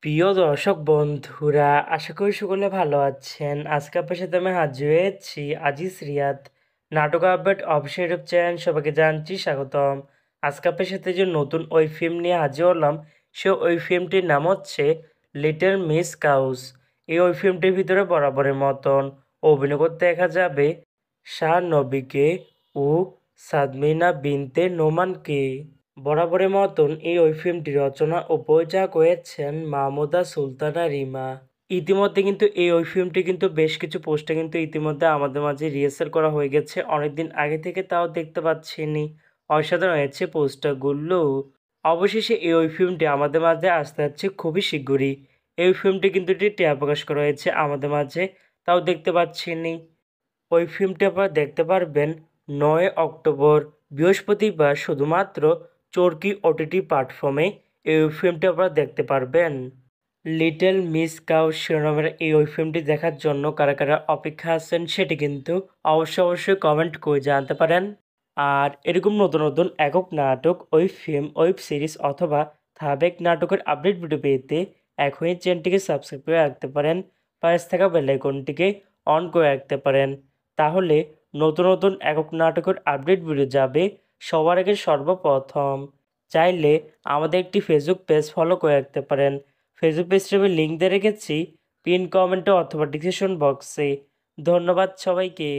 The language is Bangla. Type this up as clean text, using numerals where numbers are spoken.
প্রিয় দর্শক বন্ধুরা, আশা করি সকলে ভালো আছেন। আজকে আপনার সাথে আমি হাজির হয়েছি আজিজ রিয়াদ নাটক আপডেট অফিসিয়াল ইউটিউব চ্যানেল। সবাইকে জানছি স্বাগতম। আজকে আপনার সাথে যে নতুন ওই ফিল্ম নিয়ে হাজির হলাম, সে ওই ফিল্মটির নাম হচ্ছে লিটল মিস কাউস। এই ওই ফিল্মটির ভিতরে বরাবরের মতন অভিনয় করতে দেখা যাবে শাহ নবীকে ও সাদমিনা বিনতে নোমানকে। বরাবরের মতন এই ওই ফিল্মটি রচনা ও পরিচালক হয়েছেন মাহমুদা সুলতানা রিমা। ইতিমধ্যে কিন্তু এই ওই ফিল্মটি কিন্তু বেশ কিছু পোস্টে কিন্তু ইতিমধ্যে আমাদের মাঝে রিহার্সাল করা হয়ে গেছে অনেকদিন আগে থেকে, তাও দেখতে পাচ্ছিনি। অসাধারণ হয়েছে পোস্টারগুলো। অবশেষে এই ওই ফিল্মটি আমাদের মাঝে আসতে যাচ্ছে খুবই শীঘ্রই। এই ফিল্মটি কিন্তু একটি টিয়া প্রকাশ করা হয়েছে আমাদের মাঝে, তাও দেখতে পাচ্ছিনি। ওই ফিল্মটি আপনারা দেখতে পারবেন 9 অক্টোবর বৃহস্পতিবার শুধুমাত্র চরকি ওটিটি প্ল্যাটফর্মে এই ফিল্মটি আপনারা দেখতে পারবেন। লিটল মিস কাউ শিরোনামের এই ওই ফিল্মটি দেখার জন্য কারা কারা অপেক্ষা আছেন সেটি কিন্তু অবশ্যই কমেন্ট করে জানাতে পারেন। আর এরকম নতুন নতুন একক নাটক, ওয়েব ফিল্ম, ওয়েব সিরিজ অথবা ধারাবাহিক নাটকের আপডেট ভিডিও পেতে এখনই চ্যানেলটিকে সাবস্ক্রাইব করে রাখতে পারেন। পাশে থাকা বেল আইকনটিকে অন করে রাখতে পারেন। তাহলে নতুন নতুন একক নাটকের আপডেট ভিডিও যাবে সবার আগে সর্বপ্রথম। চাইলে আমাদের একটি ফেসবুক পেজ ফলো করে রাখতে পারেন। ফেসবুক পেজটি আমি লিঙ্ক দিয়ে রেখেছি পিন কমেন্টে অথবা ডিসক্রিপশন বক্সে। ধন্যবাদ সবাইকে।